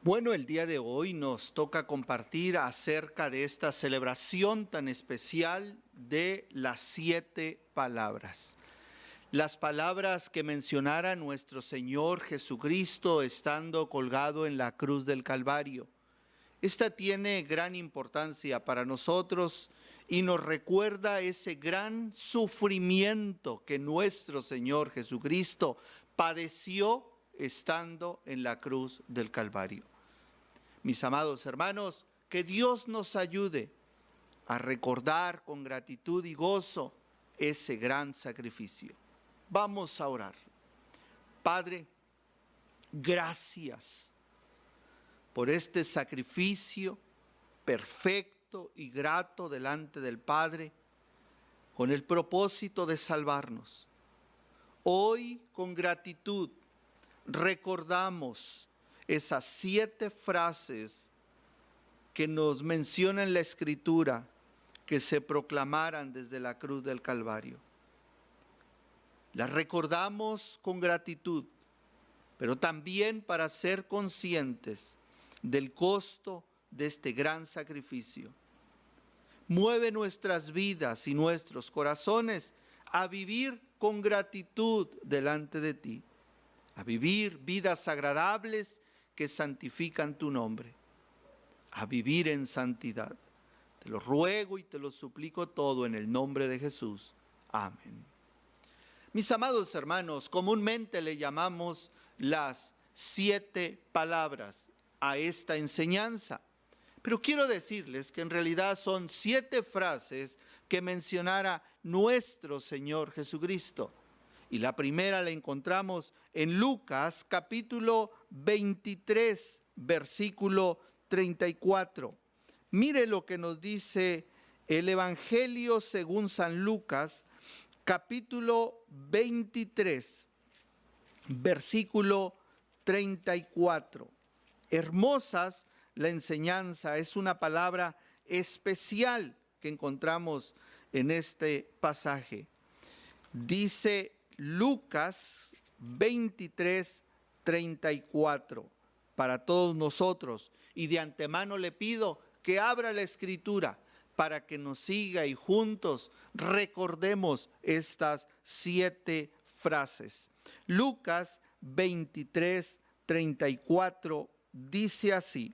Bueno, el día de hoy nos toca compartir acerca de esta celebración tan especial de las 7 palabras. Las palabras que mencionara nuestro Señor Jesucristo estando colgado en la cruz del Calvario. Esta tiene gran importancia para nosotros y nos recuerda ese gran sufrimiento que nuestro Señor Jesucristo padeció estando en la cruz del Calvario. Mis amados hermanos, que Dios nos ayude a recordar con gratitud y gozo ese gran sacrificio. Vamos a orar. Padre, gracias por este sacrificio perfecto y grato delante del Padre, con el propósito de salvarnos. Hoy, con gratitud, recordamos esas 7 frases que nos menciona en la Escritura que se proclamaran desde la cruz del Calvario. Las recordamos con gratitud, pero también para ser conscientes del costo de este gran sacrificio. Mueve nuestras vidas y nuestros corazones a vivir con gratitud delante de ti, a vivir vidas agradables que santifican tu nombre, a vivir en santidad. Te lo ruego y te lo suplico todo en el nombre de Jesús. Amén. Mis amados hermanos, comúnmente le llamamos las 7 palabras a esta enseñanza, pero quiero decirles que en realidad son 7 frases que mencionara nuestro Señor Jesucristo. Y la primera la encontramos en Lucas capítulo 23, versículo 34. Mire lo que nos dice el Evangelio según San Lucas, capítulo 23, versículo 34. Hermosas la enseñanza, es una palabra especial que encontramos en este pasaje. Dice Lucas 23, 34, para todos nosotros. Y de antemano le pido que abra la Escritura para que nos siga y juntos recordemos estas 7 frases. Lucas 23, 34 dice así: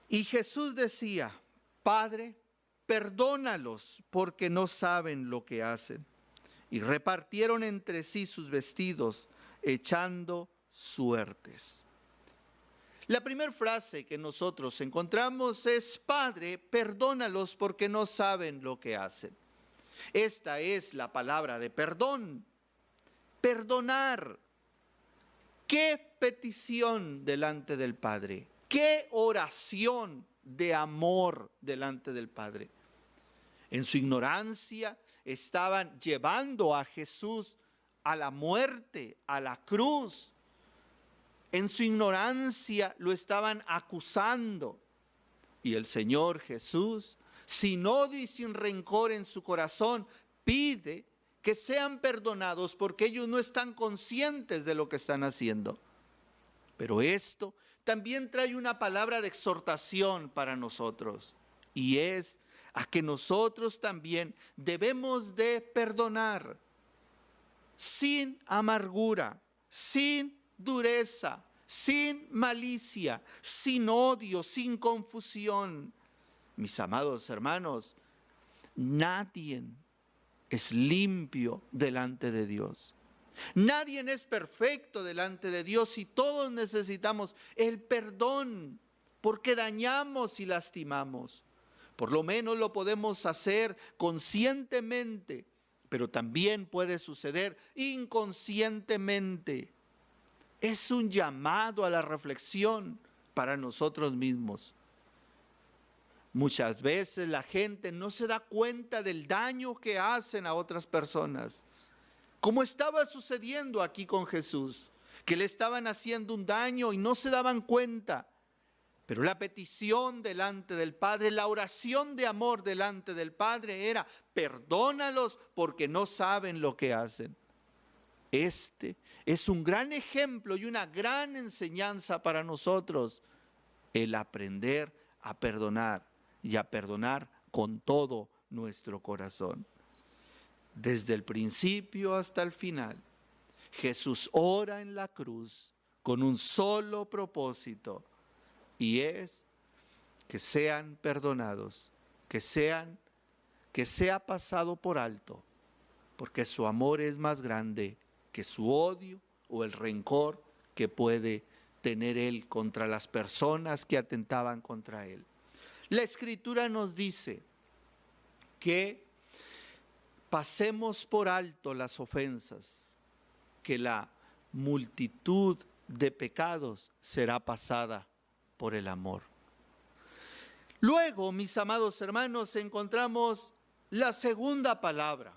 y Jesús decía, Padre, perdónalos porque no saben lo que hacen. Y repartieron entre sí sus vestidos, echando suertes. La primera frase que nosotros encontramos es, Padre, perdónalos porque no saben lo que hacen. Esta es la palabra de perdón. Perdonar. Qué petición delante del Padre. Qué oración de amor delante del Padre. En su ignorancia estaban llevando a Jesús a la muerte, a la cruz. En su ignorancia lo estaban acusando. Y el Señor Jesús, sin odio y sin rencor en su corazón, pide que sean perdonados porque ellos no están conscientes de lo que están haciendo. Pero esto también trae una palabra de exhortación para nosotros, y es a que nosotros también debemos de perdonar sin amargura, sin dureza, sin malicia, sin odio, sin confusión. Mis amados hermanos, nadie es limpio delante de Dios. Nadie es perfecto delante de Dios y todos necesitamos el perdón porque dañamos y lastimamos. Por lo menos lo podemos hacer conscientemente, pero también puede suceder inconscientemente. Es un llamado a la reflexión para nosotros mismos. Muchas veces la gente no se da cuenta del daño que hacen a otras personas, como estaba sucediendo aquí con Jesús, que le estaban haciendo un daño y no se daban cuenta. Pero la petición delante del Padre, la oración de amor delante del Padre era, perdónalos porque no saben lo que hacen. Este es un gran ejemplo y una gran enseñanza para nosotros, el aprender a perdonar y a perdonar con todo nuestro corazón. Desde el principio hasta el final, Jesús ora en la cruz con un solo propósito, y es que sean perdonados, que sea pasado por alto, porque su amor es más grande que su odio o el rencor que puede tener él contra las personas que atentaban contra él. La Escritura nos dice que pasemos por alto las ofensas, que la multitud de pecados será pasada por el amor. Luego, mis amados hermanos, encontramos la segunda palabra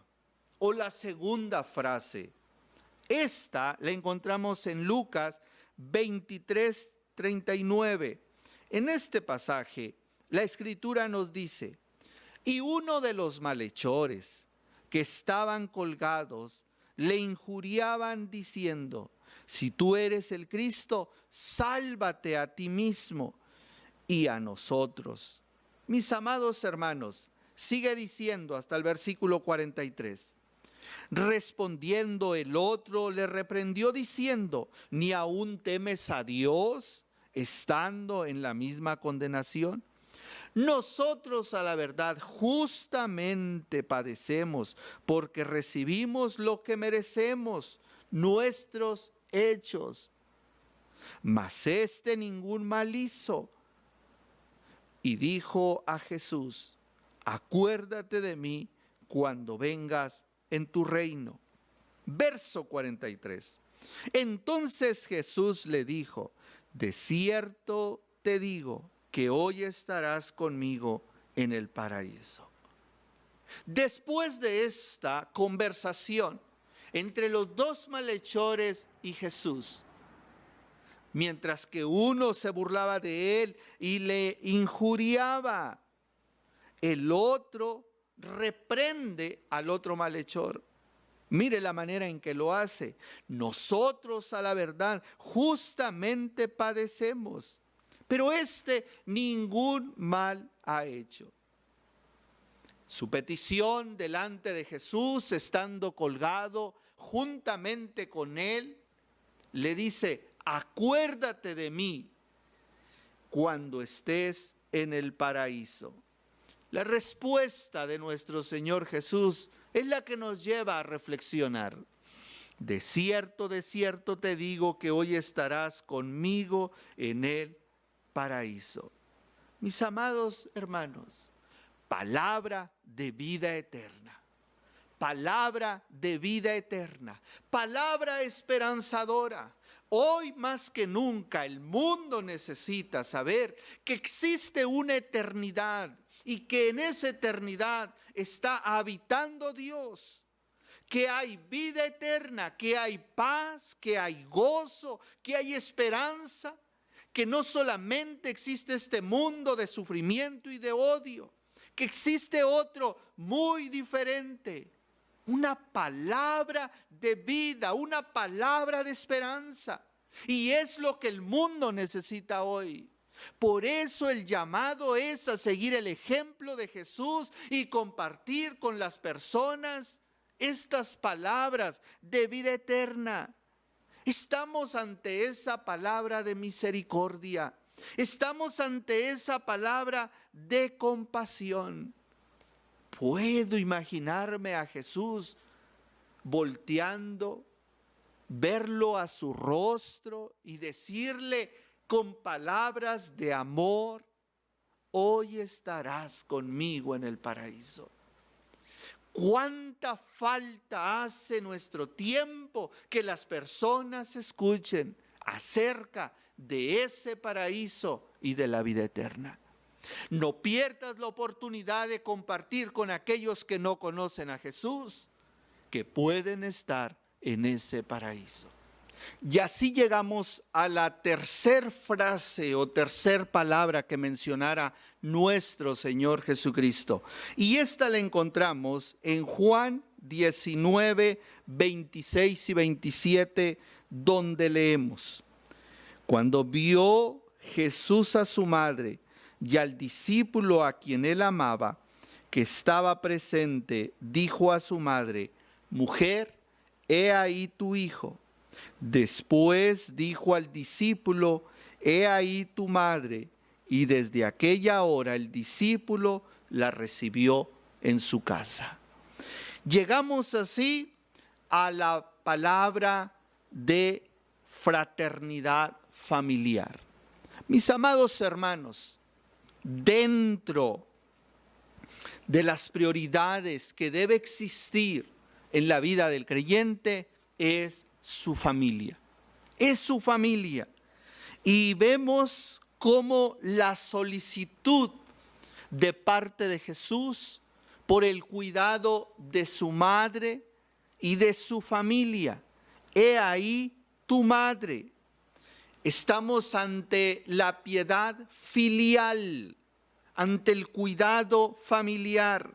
o la segunda frase. Esta la encontramos en Lucas 23:39. En este pasaje, la Escritura nos dice: y uno de los malhechores que estaban colgados le injuriaban diciendo: si tú eres el Cristo, sálvate a ti mismo y a nosotros. Mis amados hermanos, sigue diciendo hasta el versículo 43. Respondiendo el otro le reprendió diciendo: ¿ni aún temes a Dios, estando en la misma condenación? Nosotros, a la verdad, justamente padecemos, porque recibimos lo que merecemos, nuestros hechos. Mas este ningún mal hizo. Y dijo a Jesús: acuérdate de mí cuando vengas en tu reino. Verso 43. Entonces Jesús le dijo: de cierto te digo que hoy estarás conmigo en el paraíso. Después de esta conversación entre los dos malhechores y Jesús, mientras que uno se burlaba de él y le injuriaba, el otro reprende al otro malhechor. Mire la manera en que lo hace. Nosotros, a la verdad, justamente padecemos, pero este ningún mal ha hecho. Su petición delante de Jesús, estando colgado juntamente con él, le dice: acuérdate de mí cuando estés en el paraíso. La respuesta de nuestro Señor Jesús es la que nos lleva a reflexionar. De cierto te digo que hoy estarás conmigo en el paraíso. Mis amados hermanos, palabra de vida eterna. Palabra de vida eterna. Palabra esperanzadora. Hoy más que nunca el mundo necesita saber que existe una eternidad y que en esa eternidad está habitando Dios, que hay vida eterna, que hay paz, que hay gozo, que hay esperanza, que no solamente existe este mundo de sufrimiento y de odio, que existe otro muy diferente, una palabra de vida, una palabra de esperanza. Y es lo que el mundo necesita hoy. Por eso el llamado es a seguir el ejemplo de Jesús y compartir con las personas estas palabras de vida eterna. Estamos ante esa palabra de misericordia. Estamos ante esa palabra de compasión. Puedo imaginarme a Jesús volteando, verlo a su rostro y decirle con palabras de amor: hoy estarás conmigo en el paraíso. ¿Cuánta falta hace nuestro tiempo que las personas escuchen acerca de ese paraíso y de la vida eterna? No pierdas la oportunidad de compartir con aquellos que no conocen a Jesús, que pueden estar en ese paraíso. Y así llegamos a la tercer frase o tercer palabra que mencionara nuestro Señor Jesucristo. Y esta la encontramos en Juan 19, 26 y 27, donde leemos: cuando vio Jesús a su madre y al discípulo a quien él amaba, que estaba presente, dijo a su madre: mujer, he ahí tu hijo. Después dijo al discípulo: he ahí tu madre. Y desde aquella hora el discípulo la recibió en su casa. Llegamos así a la palabra de fraternidad familiar. Mis amados hermanos, dentro de las prioridades que debe existir en la vida del creyente es su familia. Es su familia. Y vemos cómo la solicitud de parte de Jesús por el cuidado de su madre y de su familia. He ahí tu madre. Estamos ante la piedad filial, ante el cuidado familiar.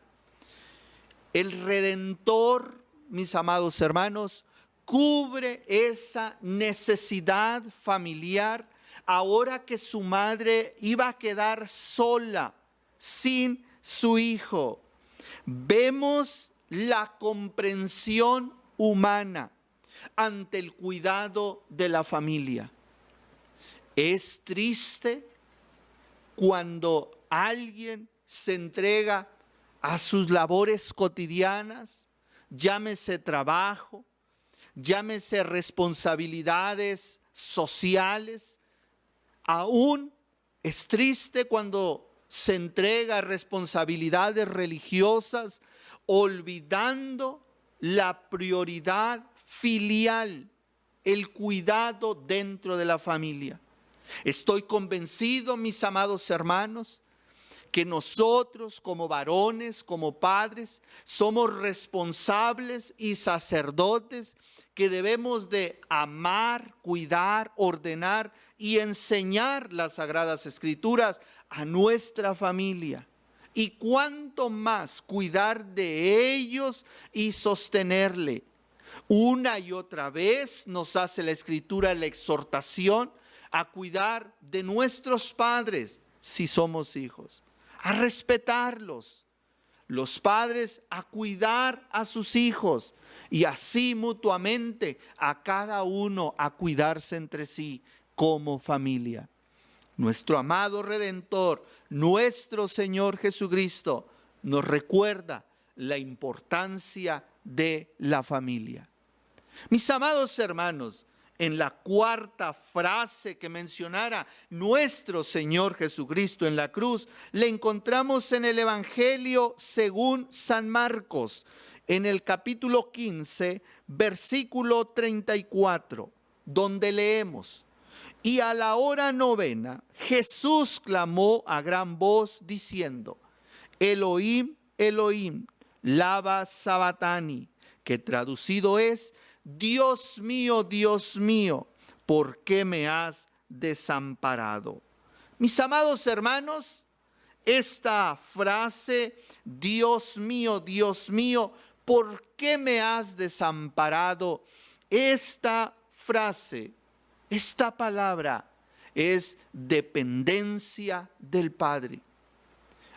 El Redentor, mis amados hermanos, cubre esa necesidad familiar ahora que su madre iba a quedar sola, sin su hijo. Vemos la comprensión humana ante el cuidado de la familia. Es triste cuando alguien se entrega a sus labores cotidianas, llámese trabajo, llámese responsabilidades sociales. Aún es triste cuando se entrega a responsabilidades religiosas, olvidando la prioridad filial, el cuidado dentro de la familia. Estoy convencido, mis amados hermanos, que nosotros como varones, como padres, somos responsables y sacerdotes que debemos de amar, cuidar, ordenar y enseñar las Sagradas Escrituras a nuestra familia. Y cuánto más cuidar de ellos y sostenerle. Una y otra vez nos hace la Escritura la exhortación a cuidar de nuestros padres si somos hijos, a respetarlos, los padres a cuidar a sus hijos y así mutuamente a cada uno a cuidarse entre sí como familia. Nuestro amado Redentor, nuestro Señor Jesucristo, nos recuerda la importancia de la familia. Mis amados hermanos, en la cuarta frase que mencionara nuestro Señor Jesucristo en la cruz, le encontramos en el Evangelio según San Marcos, en el capítulo 15, versículo 34, donde leemos: y a la hora novena, Jesús clamó a gran voz diciendo: Elohim, Elohim, lama sabactani, que traducido es: Dios mío, ¿por qué me has desamparado? Mis amados hermanos, esta frase, Dios mío, ¿por qué me has desamparado? Esta frase, esta palabra es dependencia del Padre.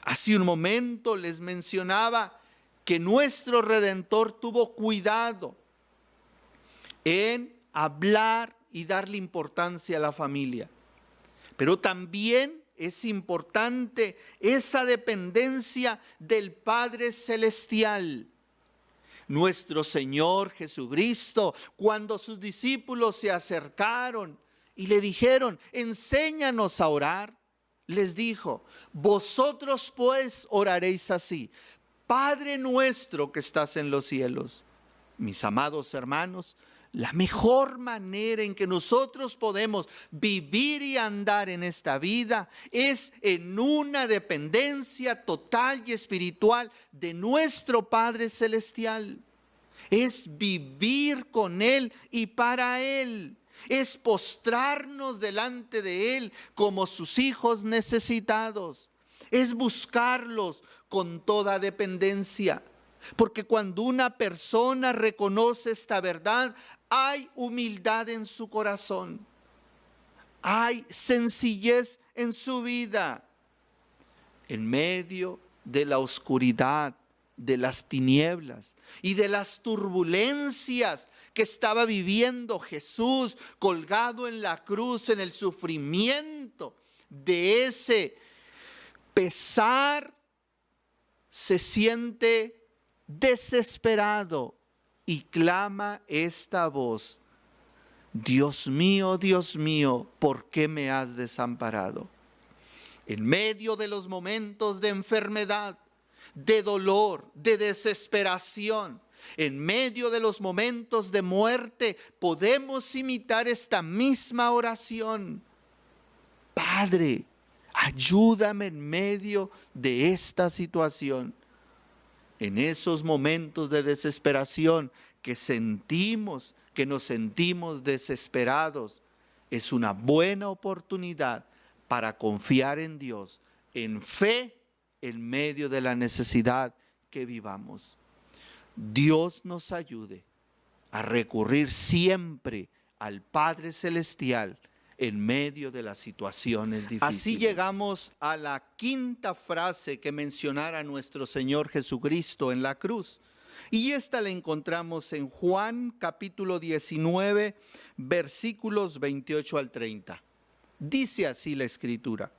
Hace un momento les mencionaba que nuestro Redentor tuvo cuidado en hablar y darle importancia a la familia. Pero también es importante esa dependencia del Padre Celestial. Nuestro Señor Jesucristo, cuando sus discípulos se acercaron y le dijeron: enséñanos a orar, les dijo: vosotros pues oraréis así: Padre nuestro que estás en los cielos. Mis amados hermanos, la mejor manera en que nosotros podemos vivir y andar en esta vida es en una dependencia total y espiritual de nuestro Padre Celestial. Es vivir con Él y para Él. Es postrarnos delante de Él como sus hijos necesitados. Es buscarlos con toda dependencia. Porque cuando una persona reconoce esta verdad, hay humildad en su corazón. Hay sencillez en su vida. En medio de la oscuridad, de las tinieblas y de las turbulencias que estaba viviendo Jesús colgado en la cruz, en el sufrimiento de ese pesar, se siente desesperado y clama esta voz: Dios mío, ¿por qué me has desamparado? En medio de los momentos de enfermedad, de dolor, de desesperación, en medio de los momentos de muerte, podemos imitar esta misma oración: Padre, ayúdame en medio de esta situación. En esos momentos de desesperación que nos sentimos desesperados, es una buena oportunidad para confiar en Dios, en fe, en medio de la necesidad que vivamos. Dios nos ayude a recurrir siempre al Padre Celestial en medio de las situaciones difíciles. Así llegamos a la quinta frase que mencionara nuestro Señor Jesucristo en la cruz. Y esta la encontramos en Juan capítulo 19, versículos 28 al 30. Dice así la Escritura: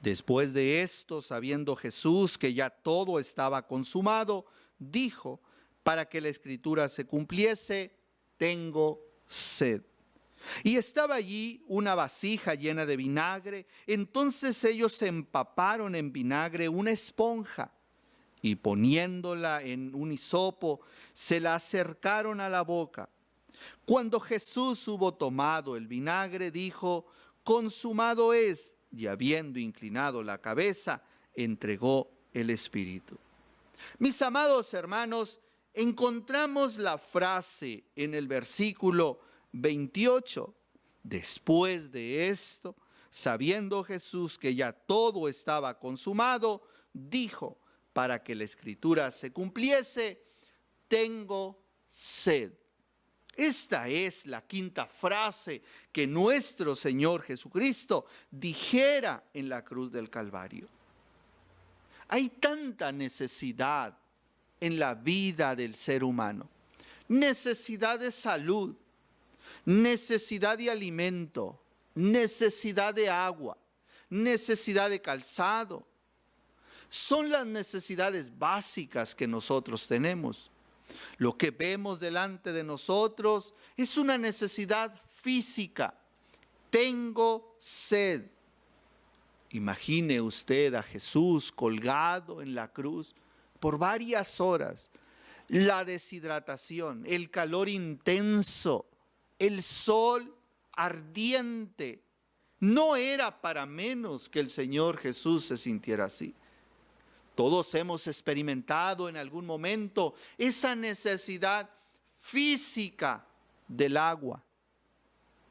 Después de esto, sabiendo Jesús que ya todo estaba consumado, dijo, para que la Escritura se cumpliese: tengo sed. Y estaba allí una vasija llena de vinagre. Entonces ellos empaparon en vinagre una esponja y poniéndola en un hisopo, se la acercaron a la boca. Cuando Jesús hubo tomado el vinagre, dijo: consumado es, y habiendo inclinado la cabeza, entregó el Espíritu. Mis amados hermanos, encontramos la frase en el versículo 28. Después de esto, sabiendo Jesús que ya todo estaba consumado, dijo, para que la Escritura se cumpliese: tengo sed. Esta es la quinta frase que nuestro Señor Jesucristo dijera en la cruz del Calvario. Hay tanta necesidad en la vida del ser humano. Necesidad de salud, necesidad de alimento, necesidad de agua, necesidad de calzado. Son las necesidades básicas que nosotros tenemos. Lo que vemos delante de nosotros es una necesidad física. Tengo sed. Imagine usted a Jesús colgado en la cruz por varias horas. La deshidratación, el calor intenso, el sol ardiente. No era para menos que el Señor Jesús se sintiera así. Todos hemos experimentado en algún momento esa necesidad física del agua,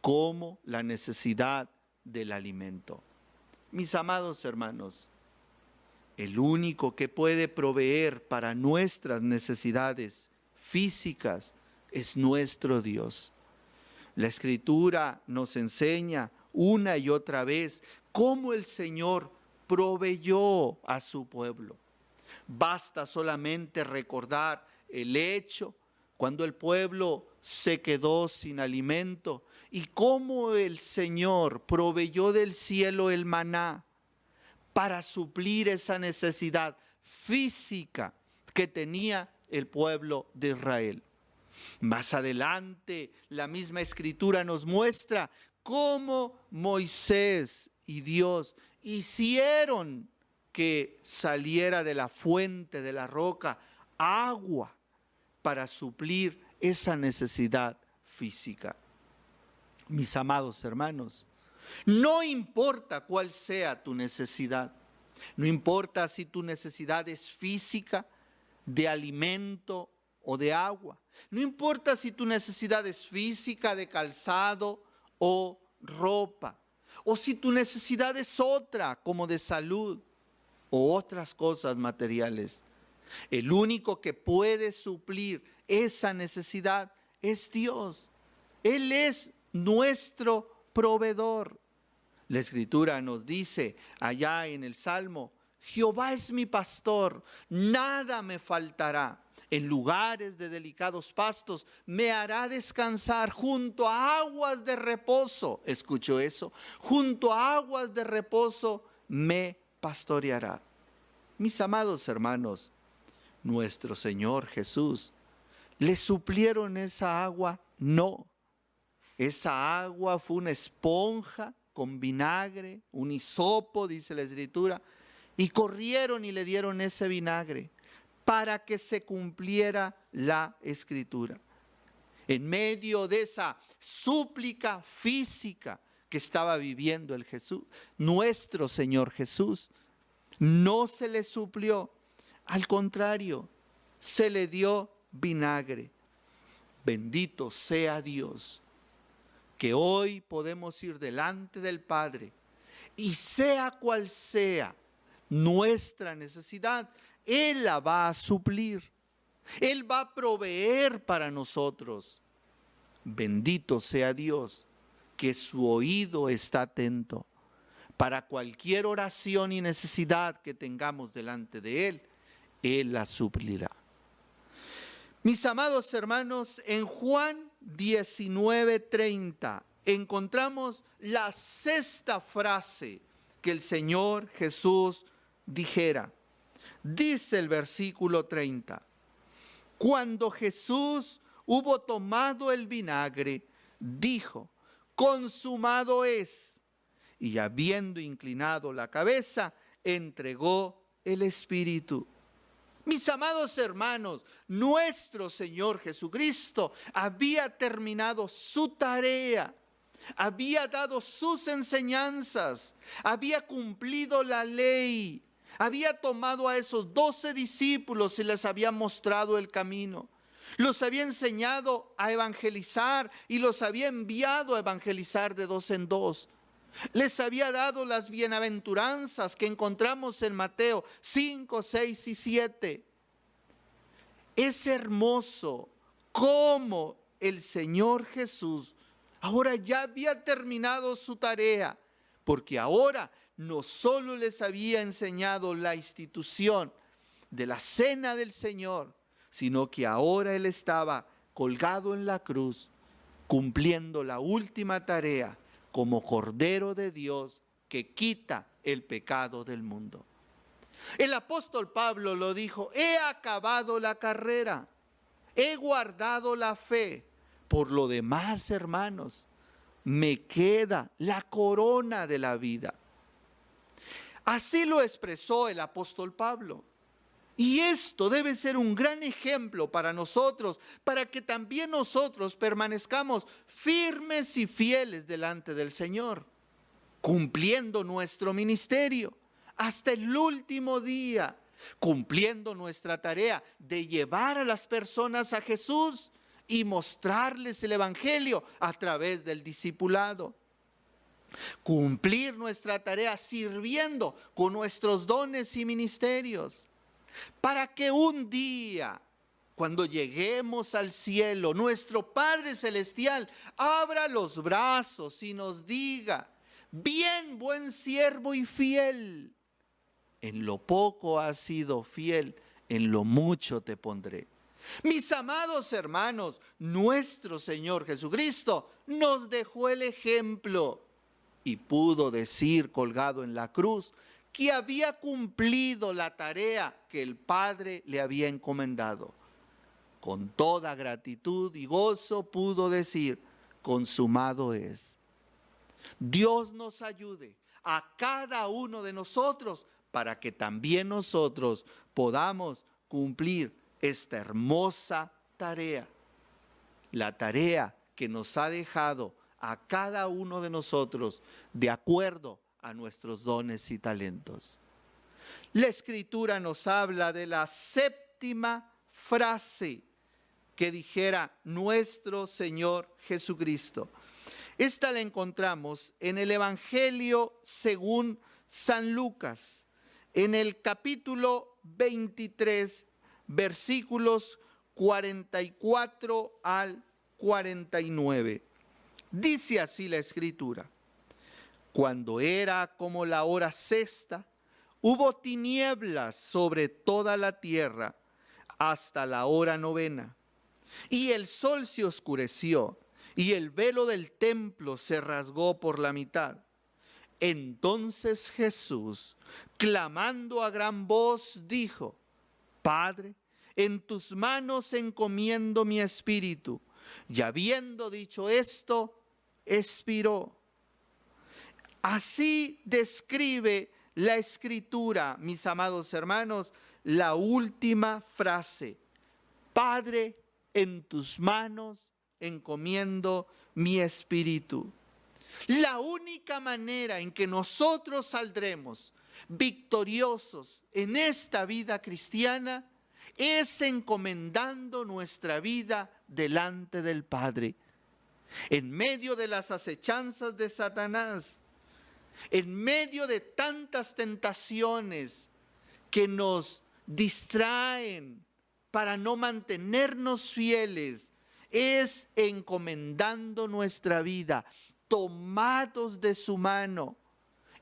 como la necesidad del alimento. Mis amados hermanos, el único que puede proveer para nuestras necesidades físicas es nuestro Dios. La Escritura nos enseña una y otra vez cómo el Señor proveyó a su pueblo. Basta solamente recordar el hecho cuando el pueblo se quedó sin alimento y cómo el Señor proveyó del cielo el maná para suplir esa necesidad física que tenía el pueblo de Israel. Más adelante, la misma Escritura nos muestra cómo Moisés y Dios hicieron que saliera de la fuente, de la roca, agua para suplir esa necesidad física. Mis amados hermanos, no importa cuál sea tu necesidad, no importa si tu necesidad es física, de alimento o de agua, no importa si tu necesidad es física, de calzado o ropa, o si tu necesidad es otra, como de salud o otras cosas materiales. El único que puede suplir esa necesidad es Dios. Él es nuestro proveedor. La Escritura nos dice allá en el Salmo: Jehová es mi pastor, nada me faltará. En lugares de delicados pastos me hará descansar, junto a aguas de reposo. ¿Escuchó eso? Junto a aguas de reposo me pastoreará. Mis amados hermanos, nuestro Señor Jesús, ¿le suplieron esa agua? No. Esa agua fue una esponja con vinagre, un hisopo, dice la Escritura, y corrieron y le dieron ese vinagre para que se cumpliera la Escritura. En medio de esa súplica física que estaba viviendo el Jesús, nuestro Señor Jesús, no se le suplió, al contrario, se le dio vinagre. Bendito sea Dios, que hoy podemos ir delante del Padre y sea cual sea nuestra necesidad, Él la va a suplir. Él va a proveer para nosotros. Bendito sea Dios, que su oído está atento para cualquier oración y necesidad que tengamos delante de Él. Él la suplirá. Mis amados hermanos, en Juan 19:30 encontramos la sexta frase que el Señor Jesús dijera. Dice el versículo 30: cuando Jesús hubo tomado el vinagre, dijo: consumado es. Y habiendo inclinado la cabeza, entregó el Espíritu. Mis amados hermanos, nuestro Señor Jesucristo había terminado su tarea, había dado sus enseñanzas, había cumplido la ley, había tomado a esos 12 discípulos y les había mostrado el camino. Los había enseñado a evangelizar y los había enviado a evangelizar de 2 en 2. Les había dado las bienaventuranzas que encontramos en Mateo 5, 6 y 7. Es hermoso cómo el Señor Jesús ahora ya había terminado su tarea, porque ahora no solo les había enseñado la institución de la cena del Señor, sino que ahora Él estaba colgado en la cruz, cumpliendo la última tarea como Cordero de Dios que quita el pecado del mundo. El apóstol Pablo lo dijo: he acabado la carrera, he guardado la fe. Por lo demás, hermanos, me queda la corona de la vida. Así lo expresó el apóstol Pablo. Y esto debe ser un gran ejemplo para nosotros, para que también nosotros permanezcamos firmes y fieles delante del Señor, cumpliendo nuestro ministerio hasta el último día, cumpliendo nuestra tarea de llevar a las personas a Jesús y mostrarles el Evangelio a través del discipulado. Cumplir nuestra tarea sirviendo con nuestros dones y ministerios, para que un día, cuando lleguemos al cielo, nuestro Padre Celestial abra los brazos y nos diga: bien, buen siervo y fiel, en lo poco has sido fiel, en lo mucho te pondré. Mis amados hermanos, nuestro Señor Jesucristo nos dejó el ejemplo y pudo decir, colgado en la cruz, que había cumplido la tarea que el Padre le había encomendado. Con toda gratitud y gozo pudo decir: consumado es. Dios nos ayude a cada uno de nosotros para que también nosotros podamos cumplir esta hermosa tarea. La tarea que nos ha dejado a cada uno de nosotros de acuerdo a nuestros dones y talentos. La Escritura nos habla de la séptima frase que dijera nuestro Señor Jesucristo. Esta la encontramos en el Evangelio según San Lucas, en el capítulo 23 versículos 44 al 49. Dice así la Escritura: cuando era como la hora sexta, hubo tinieblas sobre toda la tierra hasta la hora novena, y el sol se oscureció, y el velo del templo se rasgó por la mitad. Entonces Jesús, clamando a gran voz, dijo: Padre, en tus manos encomiendo mi espíritu. Y habiendo dicho esto, expiró. Así describe la Escritura, mis amados hermanos, la última frase: Padre, en tus manos encomiendo mi espíritu. La única manera en que nosotros saldremos victoriosos en esta vida cristiana es encomendando nuestra vida delante del Padre. En medio de las acechanzas de Satanás, en medio de tantas tentaciones que nos distraen para no mantenernos fieles, es encomendando nuestra vida, tomados de su mano,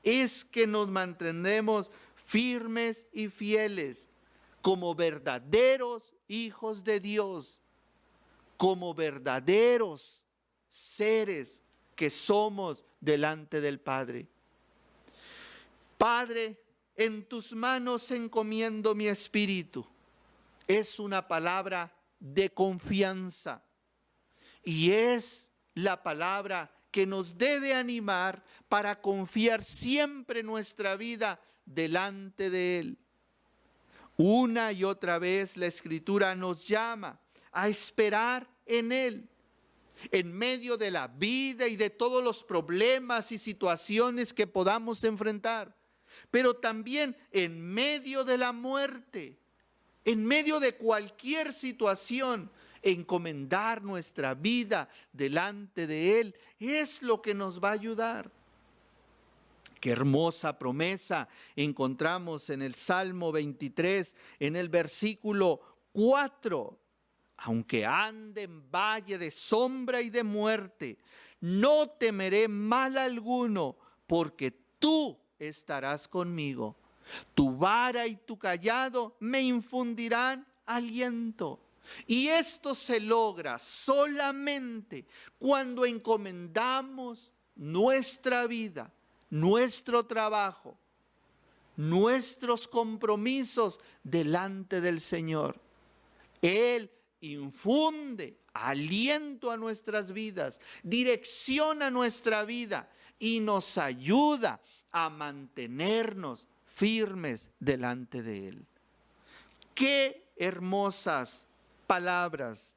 es que nos mantendremos firmes y fieles como verdaderos hijos de Dios, como verdaderos seres que somos delante del Padre. Padre, en tus manos encomiendo mi espíritu. Es una palabra de confianza y es la palabra que nos debe animar para confiar siempre nuestra vida delante de Él. Una y otra vez la Escritura nos llama a esperar en Él. En medio de la vida y de todos los problemas y situaciones que podamos enfrentar, pero también en medio de la muerte, en medio de cualquier situación, encomendar nuestra vida delante de Él es lo que nos va a ayudar. Qué hermosa promesa encontramos en el Salmo 23, en el versículo 4. Aunque ande en valle de sombra y de muerte, no temeré mal alguno, porque tú estarás conmigo. Tu vara y tu cayado me infundirán aliento. Y esto se logra solamente cuando encomendamos nuestra vida, nuestro trabajo, nuestros compromisos delante del Señor. Él infunde aliento a nuestras vidas, direcciona nuestra vida y nos ayuda a mantenernos firmes delante de Él. Qué hermosas palabras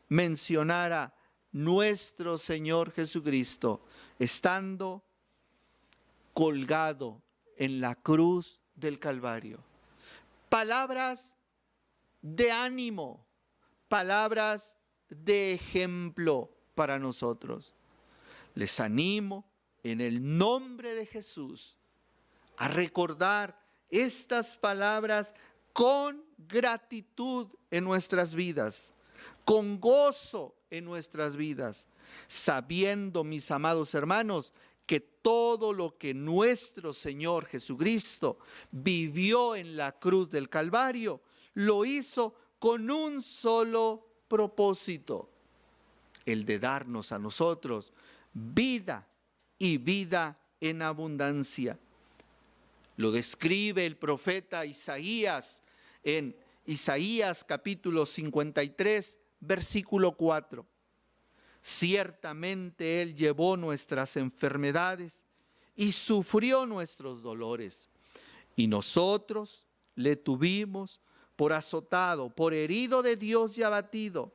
mencionara nuestro Señor Jesucristo estando colgado en la cruz del Calvario. Palabras de ánimo, palabras de ejemplo para nosotros. Les animo en el nombre de Jesús a recordar estas palabras con gratitud en nuestras vidas, con gozo en nuestras vidas, sabiendo, mis amados hermanos, que todo lo que nuestro Señor Jesucristo vivió en la cruz del Calvario, lo hizo con un solo propósito, el de darnos a nosotros vida y vida en abundancia. Lo describe el profeta Isaías en Isaías capítulo 53, versículo 4. Ciertamente Él llevó nuestras enfermedades y sufrió nuestros dolores, y nosotros le tuvimos por azotado, por herido de Dios y abatido.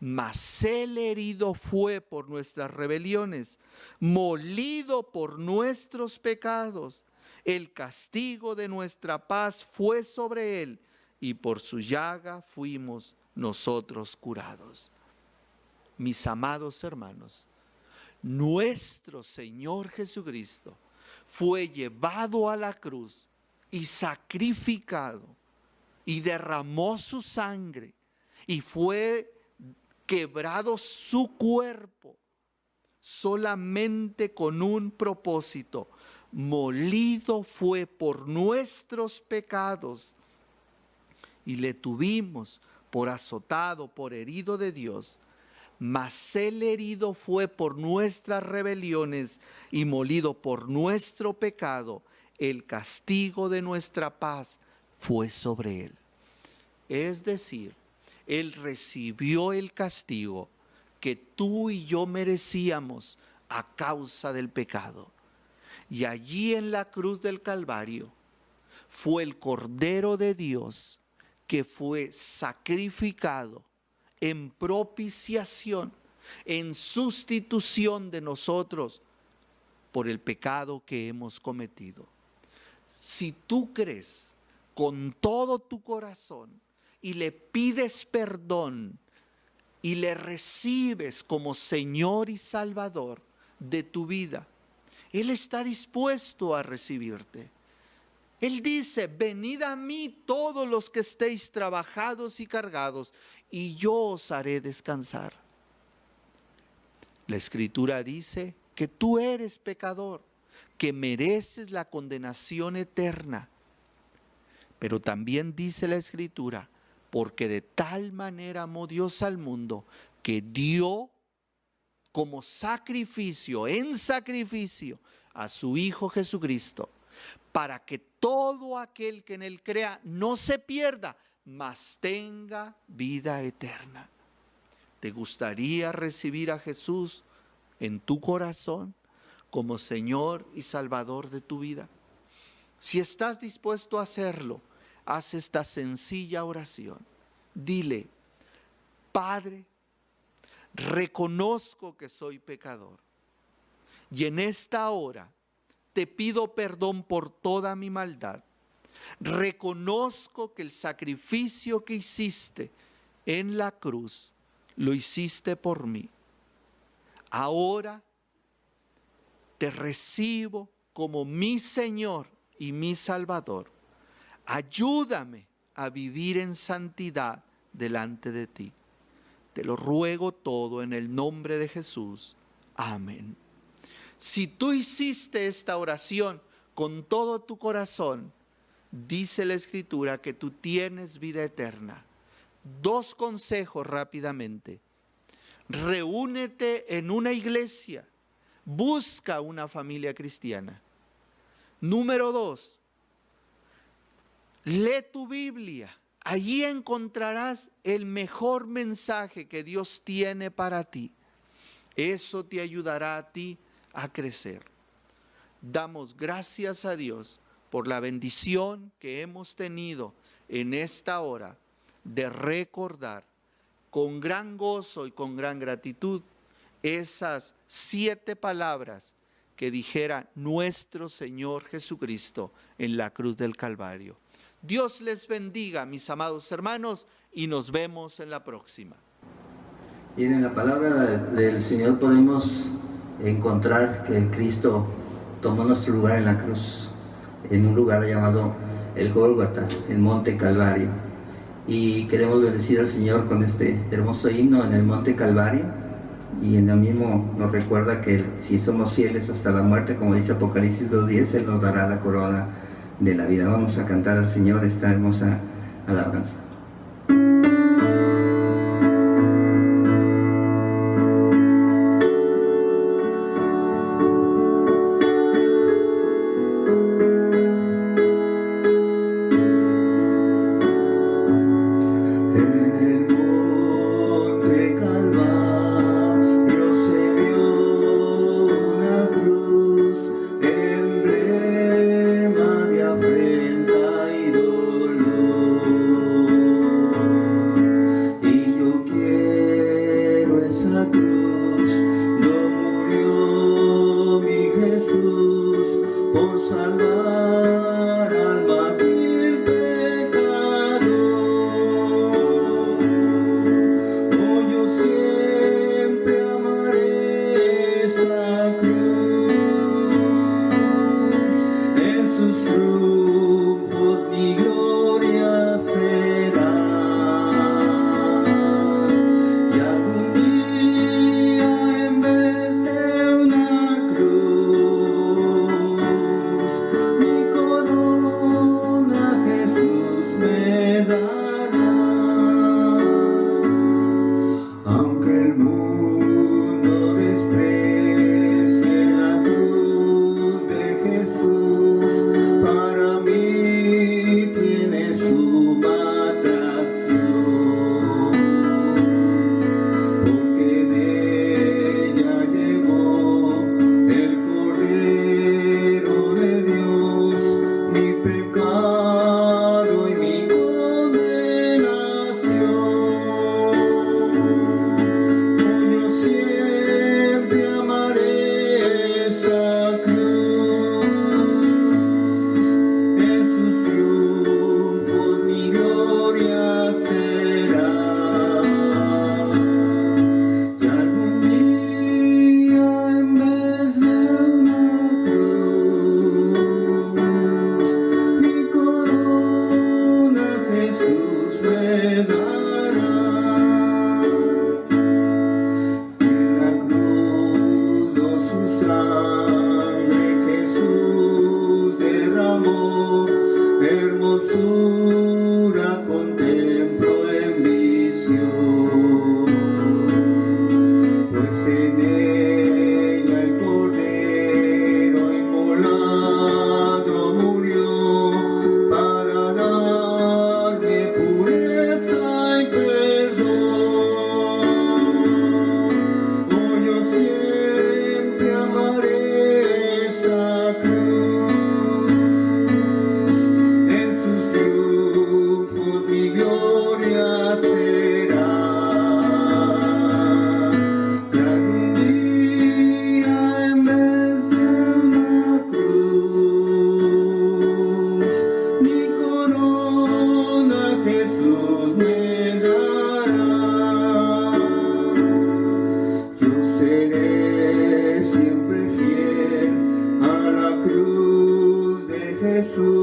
Mas Él herido fue por nuestras rebeliones, molido por nuestros pecados. El castigo de nuestra paz fue sobre Él, y por su llaga fuimos nosotros curados. Mis amados hermanos, nuestro Señor Jesucristo fue llevado a la cruz y sacrificado y derramó su sangre y fue quebrado su cuerpo solamente con un propósito: molido fue por nuestros pecados y le tuvimos por azotado, por herido de Dios, mas él herido fue por nuestras rebeliones y molido por nuestro pecado. El castigo de nuestra paz fue sobre él. Es decir, él recibió el castigo que tú y yo merecíamos a causa del pecado. Y allí en la cruz del Calvario fue el Cordero de Dios que fue sacrificado en propiciación, en sustitución de nosotros por el pecado que hemos cometido. Si tú crees con todo tu corazón y le pides perdón y le recibes como Señor y Salvador de tu vida, Él está dispuesto a recibirte. Él dice: venid a mí todos los que estéis trabajados y cargados, y yo os haré descansar. La Escritura dice que tú eres pecador, que mereces la condenación eterna. Pero también dice la Escritura: porque de tal manera amó Dios al mundo, que dio como sacrificio, en sacrificio, a su Hijo Jesucristo, para que todo aquel que en él crea no se pierda, mas tenga vida eterna. ¿Te gustaría recibir a Jesús en tu corazón como Señor y Salvador de tu vida? Si estás dispuesto a hacerlo, haz esta sencilla oración. Dile: Padre, reconozco que soy pecador y en esta hora te pido perdón por toda mi maldad. Reconozco que el sacrificio que hiciste en la cruz lo hiciste por mí. Ahora te recibo como mi Señor y mi Salvador. Ayúdame a vivir en santidad delante de ti. Te lo ruego todo en el nombre de Jesús. Amén. Si tú hiciste esta oración con todo tu corazón, dice la Escritura que tú tienes vida eterna. 2 consejos rápidamente. Reúnete en una iglesia. Busca una familia cristiana. Número 2. Lee tu Biblia. Allí encontrarás el mejor mensaje que Dios tiene para ti. Eso te ayudará a ti a crecer. Damos gracias a Dios por la bendición que hemos tenido en esta hora de recordar con gran gozo y con gran gratitud esas 7 palabras que dijera nuestro Señor Jesucristo en la cruz del Calvario. Dios les bendiga, mis amados hermanos, y nos vemos en la próxima. Y en la palabra del Señor podemos encontrar que Cristo tomó nuestro lugar en la cruz, en un lugar llamado el Gólgota, el Monte Calvario. Y queremos bendecir al Señor con este hermoso himno en el Monte Calvario. Y en lo mismo nos recuerda que si somos fieles hasta la muerte, como dice Apocalipsis 2:10, Él nos dará la corona de la vida. Vamos a cantar al Señor esta hermosa alabanza. Emblema de afrenta y dolor. Jesús.